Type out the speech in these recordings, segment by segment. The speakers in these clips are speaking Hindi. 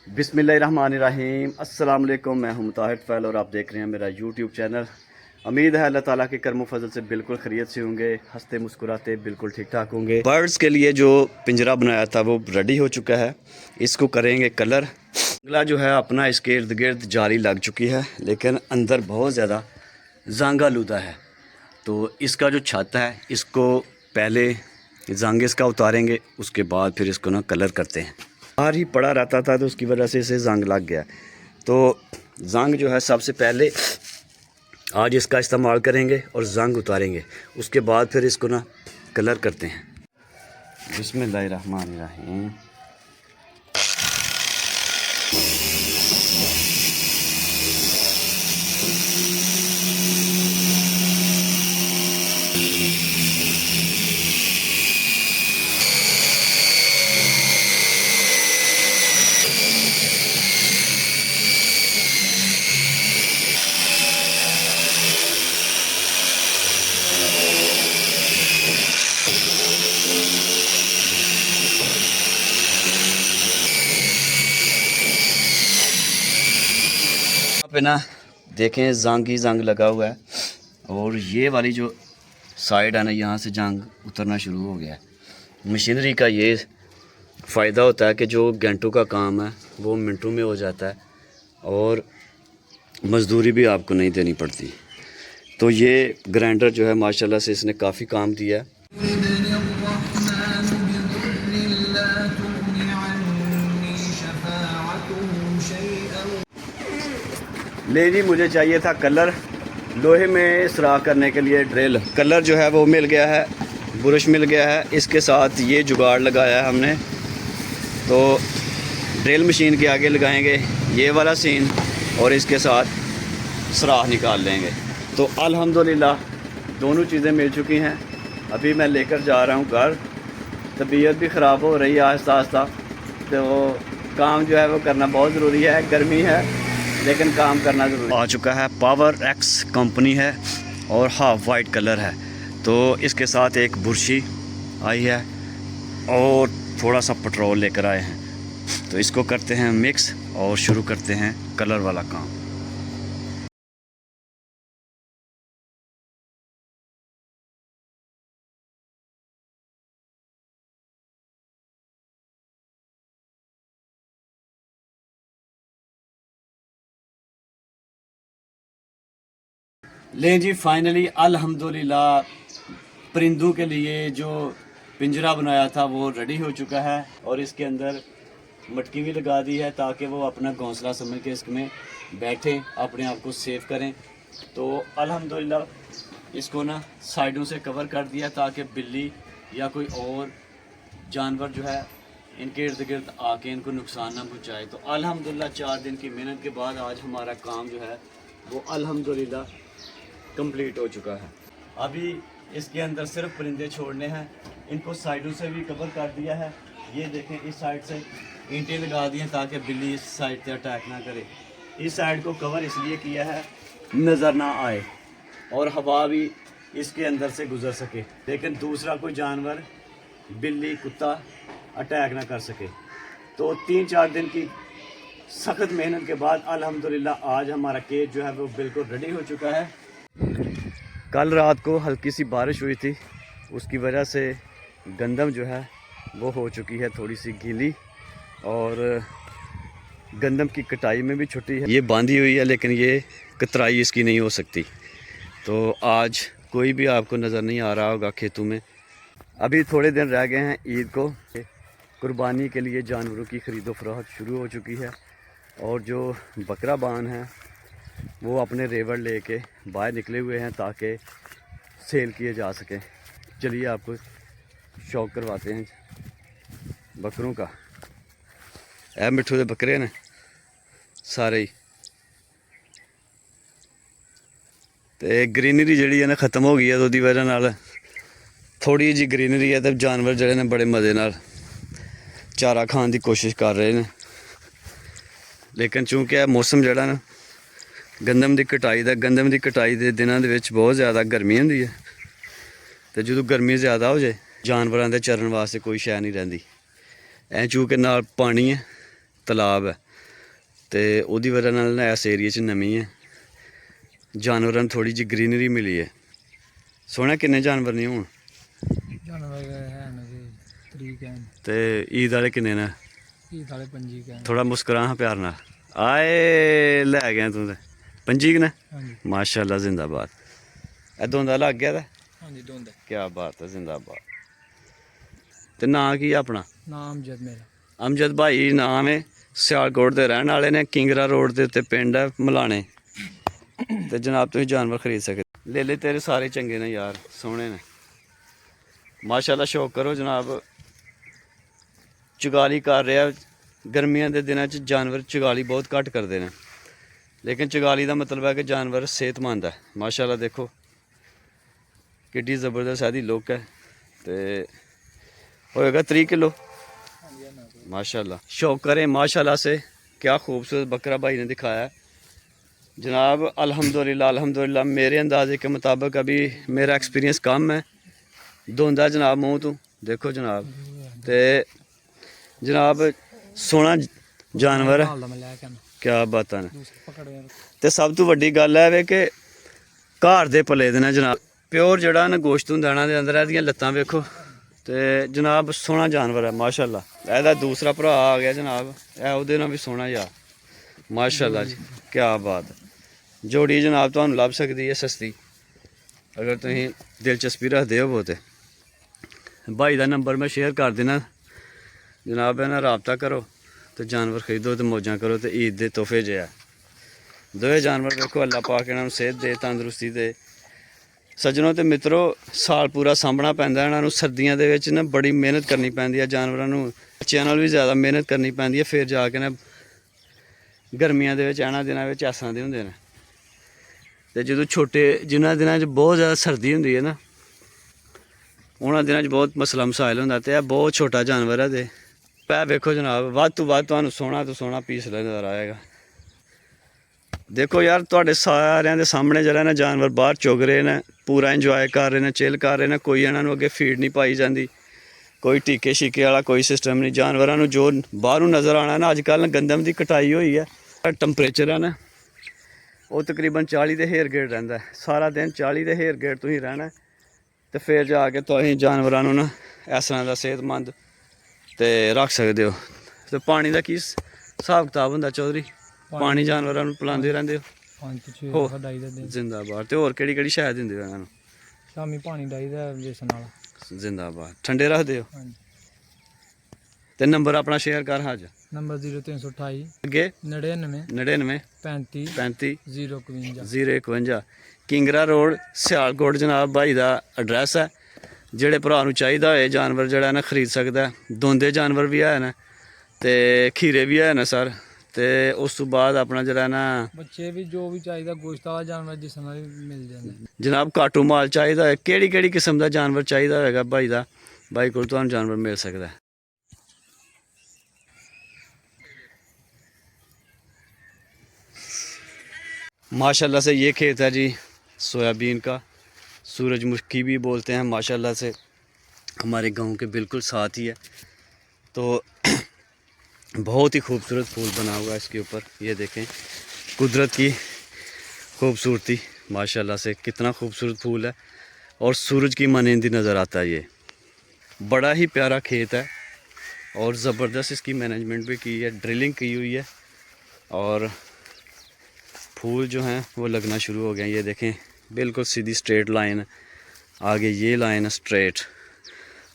बिस्मिल्लाहिर्रहमानिर्रहीम अस्सलाम वालेकुम। मैं हूं मुताहिर फ़ैल और आप देख रहे हैं मेरा यूट्यूब चैनल। उम्मीद है अल्लाह ताला के करम फजल से बिल्कुल खैरियत से होंगे, हंसते मुस्कुराते बिल्कुल ठीक ठाक होंगे। बर्ड्स के लिए जो पिंजरा बनाया था वो रेडी हो चुका है, इसको करेंगे कलर। अगला जो है अपना इसके इर्द गिर्द जाली लग चुकी है, लेकिन अंदर बहुत ज़्यादा जंग आलूदा है। तो इसका जो छत है इसको पहले जंग इसका उतारेंगे, उसके बाद फिर इसको ना कलर करते हैं। बाहर ही पड़ा रहता था तो उसकी वजह से इसे जंग लग गया। तो जंग जो है सबसे पहले आज इसका इस्तेमाल करेंगे और जंग उतारेंगे, उसके बाद फिर इसको ना कलर करते हैं। बिस्मिल्लाहिर्रहमानिर्रहीम। पे ना देखें जंग ही जंग लगा हुआ है, और ये वाली जो साइड है ना यहाँ से जंग उतरना शुरू हो गया है। मशीनरी का ये फ़ायदा होता है कि जो घंटों का काम है वो मिनटों में हो जाता है और मज़दूरी भी आपको नहीं देनी पड़ती। तो ये ग्राइंडर जो है माशाल्लाह से इसने काफ़ी काम दिया है। ले जी, मुझे चाहिए था कलर, लोहे में सुराख करने के लिए ड्रिल। कलर जो है वो मिल गया है, ब्रश मिल गया है, इसके साथ ये जुगाड़ लगाया है हमने। तो ड्रिल मशीन के आगे लगाएंगे ये वाला सीन और इसके साथ सुराख निकाल लेंगे। तो अल्हम्दुलिल्लाह दोनों चीज़ें मिल चुकी हैं। अभी मैं लेकर जा रहा हूँ घर। तबीयत भी ख़राब हो रही है आहिस्ता आहिस्ता, तो काम जो है वो करना बहुत ज़रूरी है। गर्मी है लेकिन काम करना ज़रूरी। आ चुका है, पावर एक्स कंपनी है और हाफ वाइट कलर है। तो इसके साथ एक बुरशी आई है और थोड़ा सा पेट्रोल लेकर आए हैं। तो इसको करते हैं मिक्स और शुरू करते हैं कलर वाला काम। लें जी, फाइनली अल्हम्दुलिल्लाह परिंदों के लिए जो पिंजरा बनाया था वो रेडी हो चुका है, और इसके अंदर मटकी भी लगा दी है ताकि वो अपना घोंसला समझ के इसमें बैठें, अपने आप को सेव करें। तो अल्हम्दुलिल्लाह इसको ना साइडों से कवर कर दिया ताकि बिल्ली या कोई और जानवर जो है इनके इर्द गिर्द आके इनको नुकसान ना पहुँचाए। तो अल्हम्दुलिल्लाह 4 दिन की मेहनत के बाद आज हमारा काम जो है वो अल्हम्दुलिल्लाह कंप्लीट हो चुका है। अभी इसके अंदर सिर्फ परिंदे छोड़ने हैं। इनको साइडों से भी कवर कर दिया है। ये देखें, इस साइड से ईंटें लगा दी हैं ताकि बिल्ली इस साइड से अटैक ना करे। इस साइड को कवर इसलिए किया है नज़र ना आए और हवा भी इसके अंदर से गुजर सके, लेकिन दूसरा कोई जानवर बिल्ली कुत्ता अटैक ना कर सके। तो 3-4 दिन की सख्त मेहनत के बाद अल्हम्दुलिल्लाह आज हमारा केज जो है वो बिल्कुल रेडी हो चुका है। कल रात को हल्की सी बारिश हुई थी, उसकी वजह से गंदम जो है वो हो चुकी है थोड़ी सी गीली, और गंदम की कटाई में भी छुट्टी है। ये बांधी हुई है लेकिन ये कतराई इसकी नहीं हो सकती। तो आज कोई भी आपको नज़र नहीं आ रहा होगा खेतों में। अभी थोड़े दिन रह गए हैं ईद को। कुर्बानी के लिए जानवरों की ख़रीदो फरोख्त शुरू हो चुकी है, और जो बकरा बान है वो अपने रेवड़ लेके बाहर निकले हुए हैं ताकि सेल किए जा सकें। चलिए आपको शौक करवाते हैं बकरों का। ऐ मिठू दे बकरे ने सारे ही। तो ग्रीनरी जी है ना ख़त्म हो गई है, तो वजह नाल थोड़ी जी ग्रीनरी है तो जानवर जड़े ने बड़े मज़े नाल चारा खाने की कोशिश कर रहे हैं। लेकिन चूँकि मौसम जड़ा ना गंदम की कटाई के दिनों के बहुत ज़्यादा गर्मी होंगी है, तो जो गर्मी ज़्यादा हो जाए जानवरों के चरण वास्ते कोई शै नहीं रहिंदी। चूँकि नाल पानी है, तलाब है, ਤੇ ਉਹਦੀ ਵਜ੍ਹਾ ਨਾਲ ਨਾ ਇਸ ਏਰੀਏ 'ਚ ਨਮੀ ਹੈ, ਜਾਨਵਰਾਂ ਨੂੰ ਥੋੜੀ ਜਿਹੀ ਗ੍ਰੀਨਰੀ ਮਿਲੀ ਹੈ। ਸੋਹਣਾ ਕਿੰਨੇ ਜਾਨਵਰ ਨਹੀਂ ਹੁਣ ਜਾਨਵਰ ਹੈ ਨਾ ਜੀ ਤਰੀਕ ਹੈ ਤੇ ਈਦ ਵਾਲੇ ਕਿੰਨੇ ਨੇ? ਈਦ ਵਾਲੇ 25 ਕਹਿ ਥੋੜਾ ਮੁਸਕਰਾ ਹਾਂ ਪਿਆਰ ਨਾਲ। ਆਏ ਲੈ ਗਿਆ ਤੂੰ ਤੇ 25 ਕਿ ਨਾ? ਹਾਂਜੀ ਮਾਸ਼ਾਅੱਲਾ ਜ਼ਿੰਦਾਬਾਦ। ਇਦੋਂ ਦਾ ਲੱਗ ਗਿਆ ਤਾਂ ਹਾਂਜੀ ਦੋਂਦਾ। ਕੀ ਬਾਤ ਹੈ, ਜ਼ਿੰਦਾਬਾਦ। ਤੇ ਨਾਂ ਕੀ ਆ ਆਪਣਾ? ਨਾਮ ਜਦ ਮੇਰਾ ਅਮਜਦ ਭਾਈ ਨਾਮ ਹੈ, ਸਿਆਲਕੋਟ ਦੇ ਰਹਿਣ ਵਾਲੇ ਨੇ। ਕਿੰਗਰਾ ਰੋਡ ਦੇ ਉੱਤੇ ਪਿੰਡ ਹੈ ਮਲਾਣੇ। ਤੇ ਜਨਾਬ ਤੁਸੀਂ ਜਾਨਵਰ ਖਰੀਦ ਸਕਦੇ। ਲੇਲੇ ਤੇਰੇ ਸਾਰੇ ਚੰਗੇ ਨੇ ਯਾਰ, ਸੋਹਣੇ ਨੇ ਮਾਸ਼ਾਅੱਲਾ। ਸ਼ੌਕ ਕਰੋ ਜਨਾਬ। ਚੁਗਾਲੀ ਕਰ ਰਿਹਾ। ਗਰਮੀਆਂ ਦੇ ਦਿਨਾਂ 'ਚ ਜਾਨਵਰ ਚੁਗਾਲੀ ਬਹੁਤ ਘੱਟ ਕਰਦੇ ਨੇ, ਲੇਕਿਨ ਚੁਗਾਲੀ ਦਾ ਮਤਲਬ ਹੈ ਕਿ ਜਾਨਵਰ ਸਿਹਤਮੰਦ ਹੈ। ਮਾਸ਼ਾਅੱਲਾ ਦੇਖੋ ਕਿੱਡੀ ਜ਼ਬਰਦस्त ਇਹਦੀ ਲੁੱਕ ਹੈ। ਤੇ होएगा 3 किलो माशाल्लाह। शौक करें माशाल्लाह से। क्या खूबसूरत बकरा भाई ने दिखाया है जनाब। अल्हम्दुलिल्लाह अल्हम्दुलिल्लाह। मेरे अंदाजे के मुताबिक अभी मेरा एक्सपीरियंस कम है। धोंदा जनाब मूँह तो देखो जनाब। ते जनाब सोहना जानवर है, क्या बात है। ते सब तो वड्डी गल है वे कि घर दे पले दे ने जनाब। प्योर जड़ा ना गोश्त हुंदा इहनां दे अंदर। इहदियां लत्तां वेखो। ਤੇ ਜਨਾਬ ਸੋਹਣਾ ਜਾਨਵਰ ਹੈ ਮਾਸ਼ਾਅੱਲਾ। ਇਹਦਾ ਦੂਸਰਾ ਭਰਾ ਆ ਗਿਆ ਜਨਾਬ, ਇਹ ਉਹਦੇ ਨਾਲ ਵੀ ਸੋਹਣਾ ਯਾਰ ਮਾਸ਼ਾਅੱਲਾ ਜੀ, ਕੀ ਬਾਤ। ਜੋੜੀ ਜਨਾਬ ਤੁਹਾਨੂੰ ਲੱਭ ਸਕਦੀ ਹੈ ਸਸਤੀ, ਅਗਰ ਤੁਸੀਂ ਦਿਲਚਸਪੀ ਰੱਖਦੇ ਹੋ। ਤੇ ਭਾਈ ਦਾ ਨੰਬਰ ਮੈਂ ਸ਼ੇਅਰ ਕਰ ਦੇਣਾ ਜਨਾਬ, ਇਹਨਾਂ ਰਾਬਤਾ ਕਰੋ ਤੇ ਜਾਨਵਰ ਖਰੀਦੋ ਤੇ ਮੌਜਾਂ ਕਰੋ। ਤੇ ਈਦ ਦੇ ਤੋਹਫੇ ਜੇ ਆ ਦੋਵੇਂ ਜਾਨਵਰ ਵੇਖੋ। ਅੱਲਾ ਪਾਕ ਇਹਨਾਂ ਨੂੰ ਸਿਹਤ ਦੇ, ਤੰਦਰੁਸਤੀ ਦੇ। ਸੱਜਣੋ ਤੇ ਮਿੱਤਰੋ ਸਾਲ ਪੂਰਾ ਸਾਂਭਣਾ ਪੈਂਦਾ ਇਹਨਾਂ ਨੂੰ। ਸਰਦੀਆਂ ਦੇ ਵਿੱਚ ਨਾ ਬੜੀ ਮਿਹਨਤ ਕਰਨੀ ਪੈਂਦੀ ਹੈ ਜਾਨਵਰਾਂ ਨੂੰ, ਬੱਚਿਆਂ ਨਾਲ ਵੀ ਜ਼ਿਆਦਾ ਮਿਹਨਤ ਕਰਨੀ ਪੈਂਦੀ ਹੈ। ਫਿਰ ਜਾ ਕੇ ਨਾ ਗਰਮੀਆਂ ਦੇ ਵਿੱਚ ਇਹਨਾਂ ਦਿਨਾਂ ਵਿੱਚ ਐਸਾਂ ਦੇ ਹੁੰਦੇ ਨੇ। ਤੇ ਜਦੋਂ ਛੋਟੇ ਜਿਨ੍ਹਾਂ ਦਿਨਾਂ 'ਚ ਬਹੁਤ ਜ਼ਿਆਦਾ ਸਰਦੀ ਹੁੰਦੀ ਹੈ ਨਾ, ਉਹਨਾਂ ਦਿਨਾਂ 'ਚ ਬਹੁਤ ਮਸਲਾ ਮਸਾਇਲ ਹੁੰਦਾ। ਤੇ ਇਹ ਬਹੁਤ ਛੋਟਾ ਜਾਨਵਰ ਹੈ। ਤੇ ਪੈ ਵੇਖੋ ਜਨਾਬ, ਵੱਧ ਤੋਂ ਵੱਧ ਤੁਹਾਨੂੰ ਸੋਹਣਾ ਤੋਂ ਸੋਹਣਾ ਪੀਸ ਨਜ਼ਰ ਆਏਗਾ। ਦੇਖੋ ਯਾਰ ਤੁਹਾਡੇ ਸਾਰਿਆਂ ਦੇ ਸਾਹਮਣੇ ਜਿਹੜਾ ਨਾ ਜਾਨਵਰ ਬਾਹਰ ਚੁਗ ਰਹੇ ਨੇ, ਪੂਰਾ ਇੰਜੋਏ ਕਰ ਰਹੇ ਨੇ, ਚਿੱਲ ਕਰ ਰਹੇ ਨੇ। ਕੋਈ ਇਹਨਾਂ ਨੂੰ ਅੱਗੇ ਫੀਡ ਨਹੀਂ ਪਾਈ ਜਾਂਦੀ, ਕੋਈ ਟੀਕੇ ਸ਼ੀਕੇ ਵਾਲਾ ਕੋਈ ਸਿਸਟਮ ਨਹੀਂ। ਜਾਨਵਰਾਂ ਨੂੰ ਜੋ ਬਾਹਰੋਂ ਨਜ਼ਰ ਆਉਣਾ ਨਾ, ਅੱਜ ਕੱਲ੍ਹ ਗੰਦਮ ਦੀ ਕਟਾਈ ਹੋਈ ਹੈ। ਟੈਂਪਰੇਚਰ ਹੈ ਨਾ ਉਹ ਤਕਰੀਬਨ 40 ਦੇ ਹੇਰ ਗੇੜ ਰਹਿੰਦਾ। ਸਾਰਾ ਦਿਨ 40 ਦੇ ਹੇਰ ਗੇੜ ਤੁਸੀਂ ਰਹਿਣਾ। ਤੇ ਫਿਰ ਜਾ ਕੇ ਤੁਸੀਂ ਜਾਨਵਰਾਂ ਨੂੰ ਨਾ ਇਸ ਤਰ੍ਹਾਂ ਦਾ ਸਿਹਤਮੰਦ ਤੇ ਰੱਖ ਸਕਦੇ ਹੋ। ਤੇ ਪਾਣੀ ਦਾ ਕੀ ਹਿਸਾਬ ਕਿਤਾਬ ਹੁੰਦਾ ਚੌਧਰੀ? ਪਾਣੀ ਜਾਨਵਰਾਂ ਨੂੰ ਪਿਲਾਉਂਦੇ ਰਹਿੰਦੇ ਹੋ? ਜ਼ਿੰਦਾਬਾਦ। ਤੇ ਹੋਰ ਕਿਹੜੀ ਕਿਹੜੀ ਸ਼ਾਇਦ ਦਿੰਦੇ ਹੋ ਇਹਨਾਂ ਨੂੰ? ਸ਼ਾਮੀ ਪਾਣੀ ਡਾਈਦਾ ਵੇਸਣ ਵਾਲਾ। ਜ਼ਿੰਦਾਬਾਦ। ਠੰਡੇ ਰੱਖਦੇ ਹੋ? ਹਾਂਜੀ। ਤੇ ਨੰਬਰ ਆਪਣਾ ਸ਼ੇਅਰ ਕਰ ਹਾਜ। ਨੰਬਰ 0328 ਅੱਗੇ 99 99 35 35 051 051। ਕਿੰਗਰਾ ਰੋਡ ਸਿਆਲਕੋਟ ਜਨਾਬ ਭਾਈ ਦਾ ਐਡਰੈਸ ਹੈ। ਜਿਹੜੇ ਭਰਾ ਨੂੰ ਚਾਹੀਦਾ ਹੋਏ ਜਾਨਵਰ ਜਿਹੜਾ ਨਾ ਖਰੀਦ ਸਕਦਾ। ਦੋਂਦੇ ਜਾਨਵਰ ਵੀ ਹੈ ਨਾ ਤੇ ਖੀਰੇ ਵੀ ਹੈ ਨਾ ਸਰ। ਤੇ ਉਸ ਤੋਂ ਬਾਅਦ ਆਪਣਾ ਜਿਹੜਾ ਨਾ ਬੱਚੇ ਵੀ ਜੋ ਵੀ ਚਾਹੀਦਾ ਗੋਸ਼ਤ ਵਾਲਾ ਜਾਨਵਰ ਜਿਸ ਨਾਲ ਵੀ ਮਿਲ ਜਾਂਦਾ ਜਨਾਬ। ਕਾਟੂ ਮਾਲ ਚਾਹੀਦਾ ਹੈ, ਕਿਹੜੀ ਕਿਹੜੀ ਕਿਸਮ ਦਾ ਜਾਨਵਰ ਚਾਹੀਦਾ ਹੋਏਗਾ ਭਾਈ ਦਾ, ਭਾਈ ਕੋਲ ਤੁਹਾਨੂੰ ਜਾਨਵਰ ਮਿਲ ਸਕਦਾ है। माशाल्लाह से ये खेत है जी सोयाबीन का, सूरजमुखी भी बोलते हैं माशाल्लाह से। हमारे गांव के बिल्कुल साथ ही है। तो बहुत ही खूबसूरत फूल बना हुआ है इसके ऊपर, ये देखें कुदरत की खूबसूरती माशाल्लाह से। कितना खूबसूरत फूल है और सूरज की मानंदी नज़र आता है। ये बड़ा ही प्यारा खेत है और ज़बरदस्त इसकी मैनेजमेंट भी की है, ड्रिलिंग की हुई है और फूल जो हैं वो लगना शुरू हो गए। ये देखें बिल्कुल सीधी स्ट्रेट लाइन है, आगे ये लाइन है स्ट्रेट,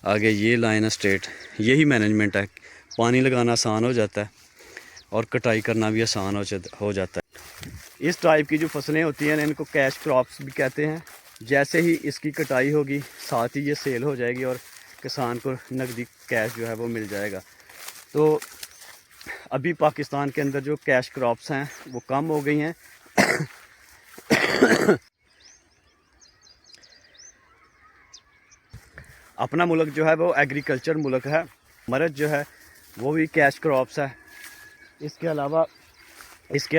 आगे ये लाइन है स्ट्रेट। यही मैनेजमेंट है। पानी लगाना आसान हो जाता है और कटाई करना भी आसान हो जाता है। इस टाइप की जो फसलें होती हैं इनको कैश क्रॉप्स भी कहते हैं। जैसे ही इसकी कटाई होगी साथ ही ये सेल हो जाएगी और किसान को नकदी कैश जो है वो मिल जाएगा। तो अभी पाकिस्तान के अंदर जो कैश क्रॉप्स हैं वो कम हो गई हैं। अपना मुल्क जो है वो एग्रीकल्चर मुल्क है। मर्द जो है वो भी कैश क्रॉप्स है। इसके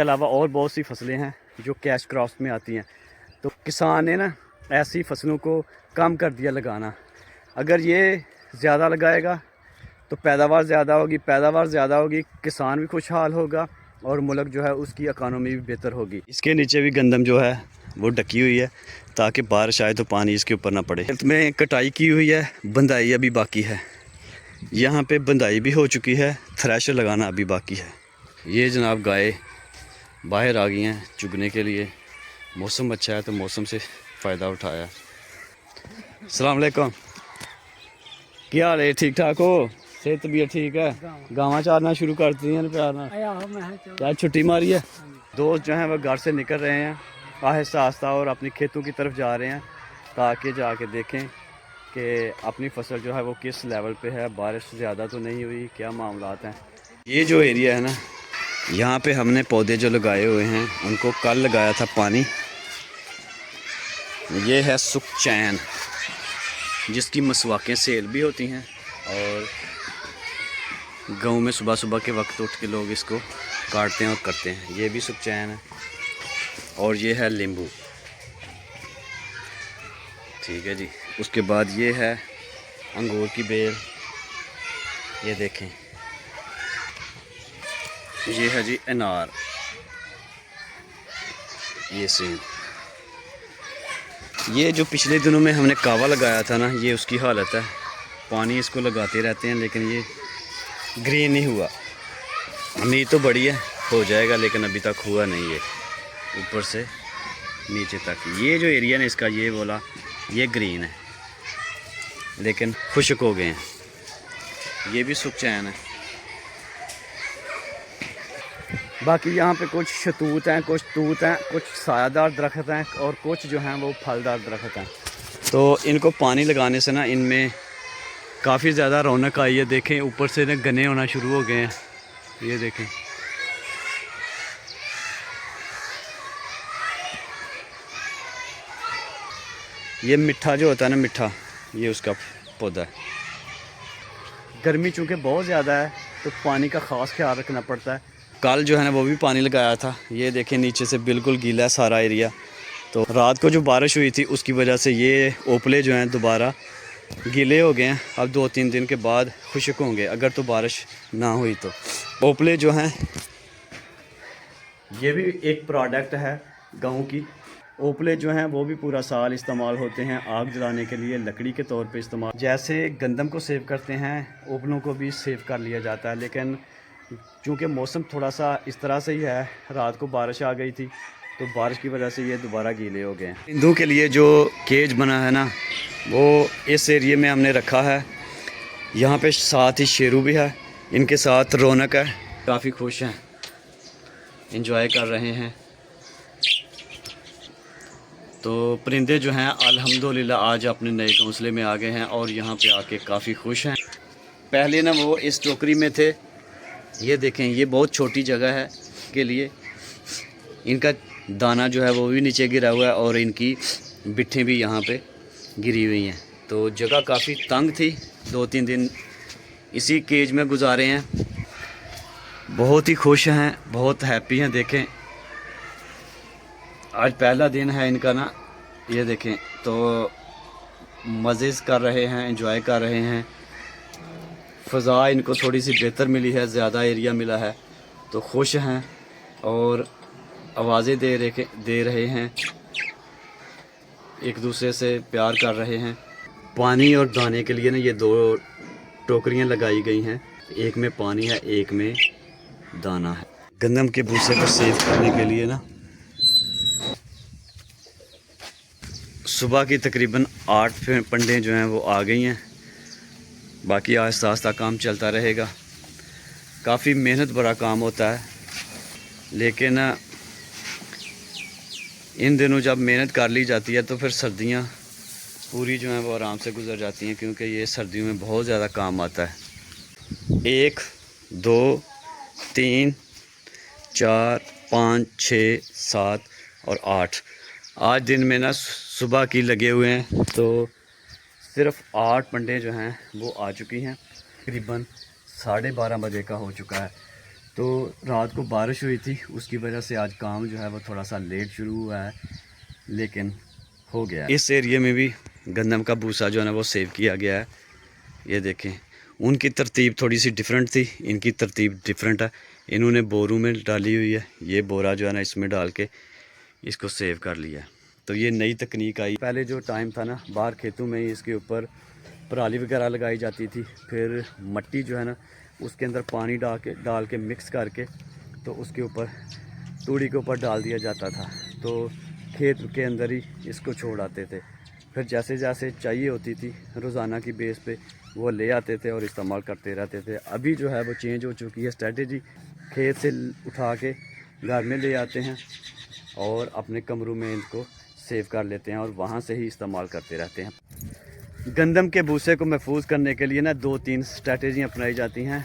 अलावा और बहुत सी फसलें हैं जो कैश क्रॉप्स में आती हैं। तो किसान ने ना ऐसी फसलों को कम कर दिया लगाना। अगर ये ज़्यादा लगाएगा तो पैदावार ज़्यादा होगी, पैदावार ज़्यादा होगी, किसान भी खुशहाल होगा और मुल्क जो है उसकी इकानमी भी बेहतर होगी। इसके नीचे भी गंदम जो है वो ढकी हुई है ताकि बारिश आए तो पानी इसके ऊपर ना पड़े। खेत में कटाई की हुई है, बंदाई अभी बाकी है। यहाँ पे बंदाई भी हो चुकी है, थ्रेशर लगाना अभी बाकी है। ये जनाब गाय बाहर आ गई हैं चुगने के लिए। मौसम अच्छा है तो मौसम से फ़ायदा उठाया। अस्सलाम वालेकुम, क्या हाल है? ठीक ठाक हो? सेहत तबीयत ठीक है? गाँव चारना शुरू कर दी हैं प्यार ना? क्या छुट्टी मारी है? दोस्त जो हैं वह घर से निकल रहे हैं आहिस्ता आहिस्ता और अपनी खेतों की तरफ जा रहे हैं ताकि जाके देखें कि अपनी फसल जो है वो किस लेवल पे है, बारिश ज़्यादा तो नहीं हुई, क्या मामलात हैं। ये जो एरिया है ना, यहाँ पे हमने पौधे जो लगाए हुए हैं उनको कल लगाया था पानी। ये है सुखचैन जिसकी मसवाकें सेल भी होती हैं और गाँव में सुबह सुबह के वक्त उठ के लोग इसको काटते हैं और करते हैं। ये भी सुखचैन है और ये है नींबू, ठीक है जी। उसके बाद ये है अंगूर की बेल, ये देखें। ये है जी अनार, ये सेब। ये जो पिछले दिनों में हमने कावा लगाया था ना, ये उसकी हालत है। पानी इसको लगाते रहते हैं लेकिन ये ग्रीन नहीं हुआ। उम्मीद तो बड़ी है हो जाएगा लेकिन अभी तक हुआ नहीं है ऊपर से नीचे तक। ये जो एरिया है इसका, ये बोला ये ग्रीन है लेकिन खुश्क हो गए हैं। ये भी सुखचैन है। बाकी यहाँ पे कुछ शतूत हैं, कुछ तूत हैं, कुछ सायादार दरख्त हैं और कुछ जो हैं वो फलदार दरख्त हैं। तो इनको पानी लगाने से ना इनमें काफ़ी ज़्यादा रौनक आई है। देखें ऊपर से ना गन्ने होना शुरू हो गए हैं, ये देखें। ये मिठा जो होता है ना, मिठा, ये उसका पौधा है। गर्मी चूँकि बहुत ज़्यादा है तो पानी का ख़ास ख्याल रखना पड़ता है। कल जो है ना वो भी पानी लगाया था। ये देखें नीचे से बिल्कुल गीला है सारा एरिया। तो रात को जो बारिश हुई थी उसकी वजह से ये ओपले जो हैं दोबारा गीले हो गए हैं। अब 2-3 दिन के बाद खुश्क होंगे अगर तो बारिश ना हुई तो। ओपले जो हैं ये भी एक प्रोडक्ट है गाँव की। ओपले जो हैं वो भी पूरा साल इस्तेमाल होते हैं आग जलाने के लिए, लकड़ी के तौर पे इस्तेमाल। जैसे गंदम को सेव करते हैं ओपलों को भी सेव कर लिया जाता है। लेकिन चूँकि मौसम थोड़ा सा इस तरह से ही है, रात को बारिश आ गई थी तो बारिश की वजह से ये दोबारा गीले हो गए हैं। परिंदों के लिए जो केज बना है ना वो इस एरिए में हमने रखा है। यहाँ पे साथ ही शेरू भी है, इनके साथ रौनक है। काफ़ी खुश हैं, एंजॉय कर रहे हैं। तो परिंदे जो हैं अल्हम्दुलिल्लाह आज अपने नए घोंसले में आ गए हैं और यहाँ पे आके काफ़ी खुश हैं। पहले ना वो इस टोकरी में थे। ये देखें, ये बहुत छोटी जगह है के लिए। इनका दाना जो है वो भी नीचे गिरा हुआ है और इनकी बिट्ठें भी यहाँ पे गिरी हुई हैं। तो जगह काफ़ी तंग थी। 2-3 दिन इसी केज में गुजारे हैं। बहुत ही खुश हैं, बहुत हैप्पी हैं। देखें आज पहला दिन है इनका ना, ये देखें। तो मज़े कर रहे हैं, एंजॉय कर रहे हैं। फ़ज़ा इनको थोड़ी सी बेहतर मिली है, ज़्यादा एरिया मिला है तो खुश हैं और आवाज़ें दे रहे हैं, एक दूसरे से प्यार कर रहे हैं। पानी और दाने के लिए ना ये 2 टोकरियां लगाई गई हैं, एक में पानी है एक में दाना है। गंदम के भूसे को सेव करने के लिए ना सुबह की तकरीबन 8 पंडे जो हैं वो आ गई हैं। बाकी आहिस्ता आहिस्ता काम चलता रहेगा। काफ़ी मेहनत भरा काम होता है लेकिन इन दिनों जब मेहनत कर ली जाती है तो फिर सर्दियाँ पूरी जो हैं वो आराम से गुजर जाती हैं, क्योंकि ये सर्दियों में बहुत ज़्यादा काम आता है। 1 2 3 4 5 6 7 और 8 आज दिन में ना सुबह की लगे हुए हैं तो सिर्फ 8 पंडे जो हैं वो आ चुकी हैं। तकरीबन 12:30 बजे का हो चुका है। तो रात को बारिश हुई थी उसकी वजह से आज काम जो है वो थोड़ा सा लेट शुरू हुआ है लेकिन हो गया। इस एरिया में भी गंदम का भूसा जो है ना वो सेव किया गया है। ये देखें, उनकी तरतीब थोड़ी सी डिफरेंट थी, इनकी तरतीब डिफरेंट है। इन्होंने बोरों में डाली हुई है। ये बोरा जो है ना इसमें डाल के इसको सेव कर लिया है। तो ये नई तकनीक आई। पहले जो टाइम था ना, बाहर खेतों में ही इसके ऊपर पराली वगैरह लगाई जाती थी, फिर मट्टी जो है ना उसके अंदर पानी डाल के मिक्स करके तो उसके ऊपर तूड़ी के ऊपर डाल दिया जाता था। तो खेत के अंदर ही इसको छोड़ आते थे। फिर जैसे जैसे चाहिए होती थी रोज़ाना की बेस पे वो ले आते थे और इस्तेमाल करते रहते थे। अभी जो है वो चेंज हो चुकी है स्ट्रेटजी। खेत से उठा के घर में ले आते हैं और अपने कमरों में इनको सेव कर लेते हैं और वहाँ से ही इस्तेमाल करते रहते हैं। गंदम के भूसे को महफूज करने के लिए ना 2-3 स्ट्रेटजी अपनाई जाती हैं,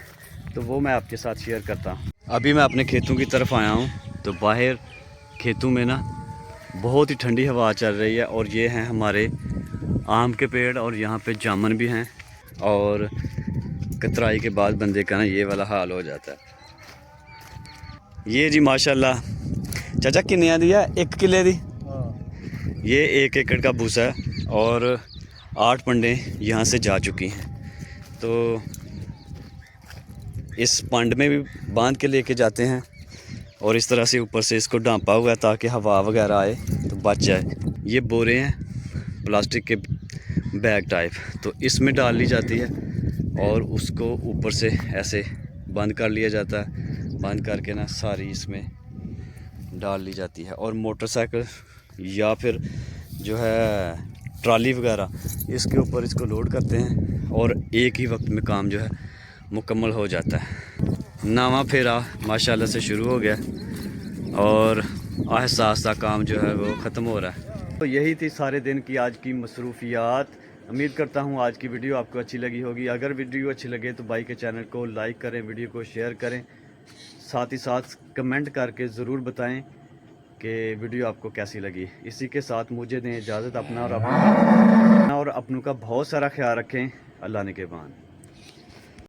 तो वो मैं आपके साथ शेयर करता हूँ। अभी मैं अपने खेतों की तरफ आया हूँ, तो बाहर खेतों में ना बहुत ही ठंडी हवा चल रही है और ये हैं हमारे आम के पेड़ और यहाँ पे जामुन भी हैं। और कतराई के बाद बंदे का ना ये वाला हाल हो जाता है। ये जी माशाल्लाह चाचा किन्ने दिया 1 किले दी। ये 1 एकड़ का भूसा है और 8 पंडे यहाँ से जा चुकी हैं। तो इस पंड में भी बांध के लेके जाते हैं और इस तरह से ऊपर से इसको ढांपा हुआ है ताकि हवा वगैरह आए तो बच जाए। ये बोरे हैं प्लास्टिक के बैग टाइप, तो इसमें डाल ली जाती है और उसको ऊपर से ऐसे बंद कर लिया जाता है। बंद करके ना सारी इसमें डाल ली जाती है और मोटरसाइकिल या फिर जो है ट्राली वगैरह इसके ऊपर इसको लोड करते हैं और एक ही वक्त में काम जो है मुकम्मल हो जाता है। नावा फेरा माशाल्लाह से शुरू हो गया और आहिस्ता आहिस्ता काम जो है वो ख़त्म हो रहा है। तो यही थी सारे दिन की आज की मसरूफियात। उम्मीद करता हूँ आज की वीडियो आपको अच्छी लगी होगी। अगर वीडियो अच्छी लगे तो भाई के चैनल को लाइक करें, वीडियो को शेयर करें, साथ ही साथ कमेंट करके ज़रूर बताएं कि वीडियो आपको कैसी लगी। इसी के साथ मुझे दें इजाज़त। अपना और अपनों का बहुत सारा ख्याल रखें। अल्लाह ने के बान।